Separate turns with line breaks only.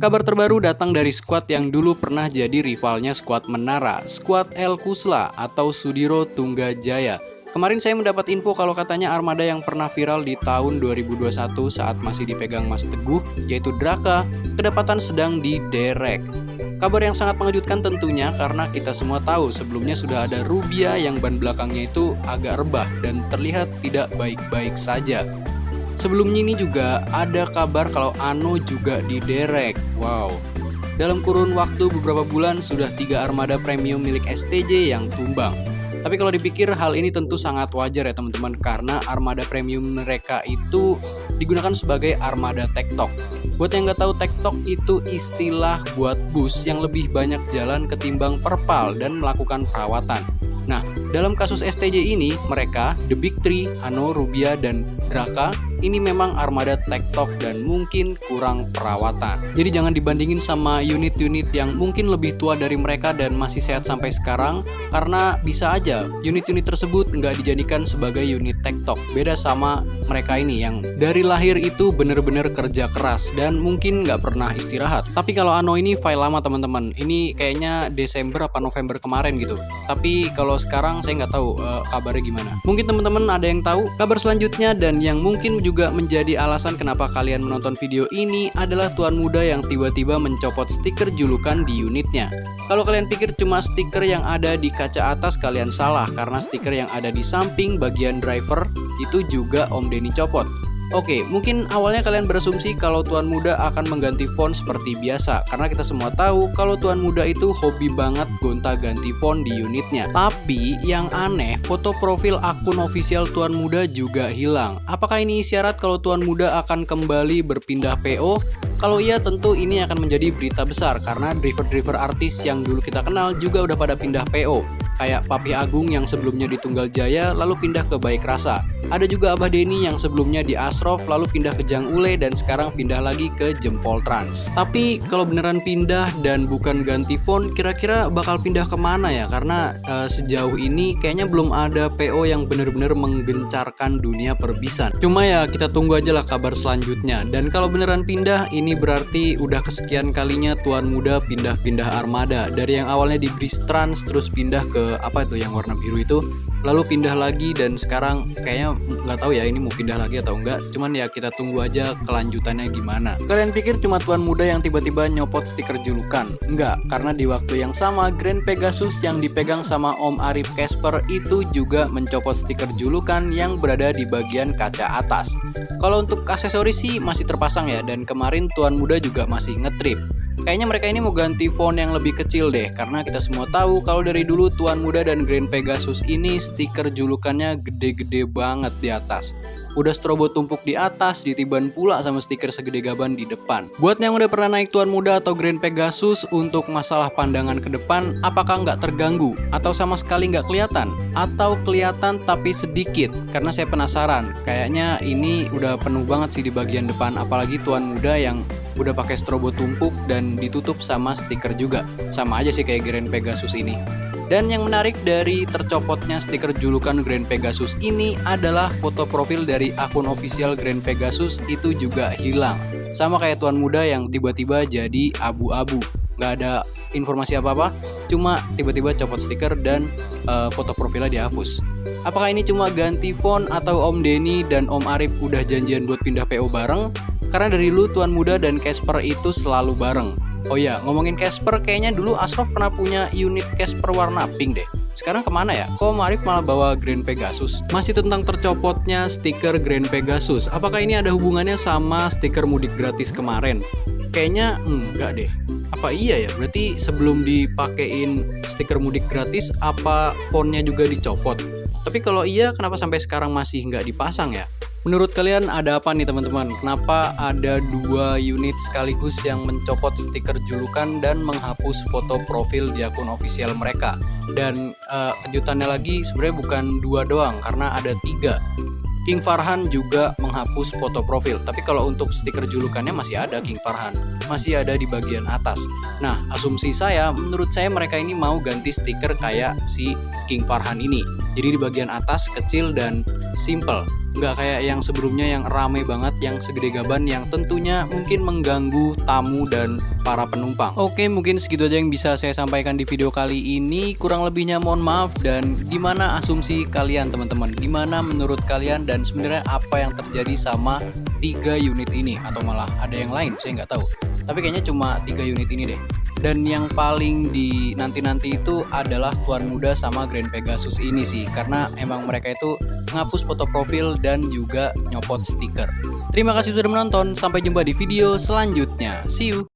Kabar terbaru datang dari skuad yang dulu pernah jadi rivalnya skuad Menara, skuad El Kusla atau Sudiro Tunggajaya. Kemarin saya mendapat info kalau katanya armada yang pernah viral di tahun 2021 saat masih dipegang Mas Teguh, yaitu Draka, kedapatan sedang diderek. Kabar yang sangat mengejutkan tentunya karena kita semua tahu sebelumnya sudah ada Rubia yang ban belakangnya itu agak rebah dan terlihat tidak baik-baik saja. Sebelumnya ini juga ada kabar kalau Ano juga diderek. Wow. Dalam kurun waktu beberapa bulan sudah 3 armada premium milik STJ yang tumbang. Tapi kalau dipikir hal ini tentu sangat wajar ya teman-teman, karena armada premium mereka itu digunakan sebagai armada tektok. Buat yang nggak tahu, tektok itu istilah buat bus yang lebih banyak jalan ketimbang perpal dan melakukan perawatan. Nah, dalam kasus STJ ini, mereka, The Big Three, Ano, Rubia, dan Draka, ini memang armada tektok dan mungkin kurang perawatan. Jadi jangan dibandingin sama unit-unit yang mungkin lebih tua dari mereka dan masih sehat sampai sekarang, karena bisa aja unit-unit tersebut nggak dijadikan sebagai unit tektok. Beda sama mereka ini yang dari lahir itu bener-bener kerja keras dan mungkin nggak pernah istirahat. Tapi kalau Ano ini file lama teman-teman, ini kayaknya Desember apa November kemarin gitu. Tapi kalau sekarang saya nggak tahu kabarnya gimana. Mungkin teman-teman ada yang tahu kabar selanjutnya, dan yang mungkin juga menjadi alasan kenapa kalian menonton video ini adalah tuan muda yang tiba-tiba mencopot stiker julukan di unitnya. Kalau kalian pikir cuma stiker yang ada di kaca atas, kalian salah, karena stiker yang ada di samping bagian driver itu juga Om Denny copot. Oke, mungkin awalnya kalian berasumsi kalau tuan muda akan mengganti font seperti biasa, karena kita semua tahu kalau tuan muda itu hobi banget gonta-ganti font di unitnya. Tapi yang aneh, foto profil akun official tuan muda juga hilang. Apakah ini isyarat kalau tuan muda akan kembali berpindah PO? Kalau iya, tentu ini akan menjadi berita besar, karena driver-driver artis yang dulu kita kenal juga udah pada pindah PO. Kayak Papi Agung yang sebelumnya di Tunggal Jaya lalu pindah ke Baik Rasa. Ada juga Abah Denny yang sebelumnya di Asrof lalu pindah ke Jang Ule dan sekarang pindah lagi ke Jempol Trans. Tapi kalau beneran pindah dan bukan ganti font, kira-kira bakal pindah kemana ya? Karena sejauh ini kayaknya belum ada PO yang bener-bener menggencarkan dunia perbisan. Cuma ya kita tunggu aja lah kabar selanjutnya. Dan kalau beneran pindah, ini berarti udah kesekian kalinya tuan muda pindah-pindah armada. Dari yang awalnya di Breeze Trans terus pindah ke apa itu yang warna biru itu, lalu pindah lagi, dan sekarang kayaknya nggak tahu ya ini mau pindah lagi atau enggak. Cuman ya kita tunggu aja kelanjutannya gimana. Kalian pikir cuma tuan muda yang tiba-tiba nyopot stiker julukan? Enggak, karena di waktu yang sama Grand Pegasus yang dipegang sama Om Arif Casper itu juga mencopot stiker julukan yang berada di bagian kaca atas. Kalau untuk aksesoris sih masih terpasang ya, dan kemarin tuan muda juga masih ngetrip. Kayaknya mereka ini mau ganti font yang lebih kecil deh, karena kita semua tahu kalau dari dulu tuan muda dan Grand Pegasus ini stiker julukannya gede-gede banget di atas. Udah strobo tumpuk di atas, ditiban pula sama stiker segede gaban di depan. Buat yang udah pernah naik tuan muda atau Grand Pegasus, untuk masalah pandangan ke depan, apakah nggak terganggu? Atau sama sekali nggak kelihatan? Atau kelihatan tapi sedikit? Karena saya penasaran, kayaknya ini udah penuh banget sih di bagian depan, apalagi tuan muda yang udah pakai strobo tumpuk dan ditutup sama stiker juga. Sama aja sih kayak Grand Pegasus ini. Dan yang menarik dari tercopotnya stiker julukan Grand Pegasus ini adalah foto profil dari akun official Grand Pegasus itu juga hilang. Sama kayak tuan muda yang tiba-tiba jadi abu-abu. Nggak ada informasi apa-apa, cuma tiba-tiba copot stiker dan foto profilnya dihapus. Apakah ini cuma ganti font atau Om Denny dan Om Arif udah janjian buat pindah PO bareng? Karena dari dulu tuan muda dan Casper itu selalu bareng. Oh ya, ngomongin Casper, kayaknya dulu Asrof pernah punya unit Casper warna pink deh. Sekarang kemana ya? Kok Marif malah bawa Grand Pegasus? Masih tentang tercopotnya stiker Grand Pegasus, apakah ini ada hubungannya sama stiker mudik gratis kemarin? Kayaknya enggak deh. Apa iya ya? Berarti sebelum dipakein stiker mudik gratis, apa fontnya juga dicopot? Tapi kalau iya, kenapa sampai sekarang masih nggak dipasang ya? Menurut kalian ada apa nih teman-teman? Kenapa ada 2 unit sekaligus yang mencopot stiker julukan dan menghapus foto profil di akun official mereka? Dan kejutannya lagi sebenarnya bukan 2 doang, karena ada 3. King Farhan juga menghapus foto profil, tapi kalau untuk stiker julukannya masih ada King Farhan, masih ada di bagian atas. Nah, asumsi saya, menurut saya mereka ini mau ganti stiker kayak si King Farhan ini. Jadi di bagian atas kecil dan simple. Nggak kayak yang sebelumnya yang rame banget, yang segede gaban, yang tentunya mungkin mengganggu tamu dan para penumpang. Oke, mungkin segitu aja yang bisa saya sampaikan di video kali ini. Kurang lebihnya mohon maaf. Dan gimana asumsi kalian teman-teman? Gimana menurut kalian dan sebenarnya apa yang terjadi sama 3 unit ini? Atau malah ada yang lain? Saya nggak tahu. Tapi kayaknya cuma 3 unit ini deh. Dan yang paling di nanti-nanti itu adalah Tuan Muda sama Grand Pegasus ini sih. Karena emang mereka itu menghapus foto profil dan juga nyopot stiker. Terima kasih sudah menonton. Sampai jumpa di video selanjutnya. See you!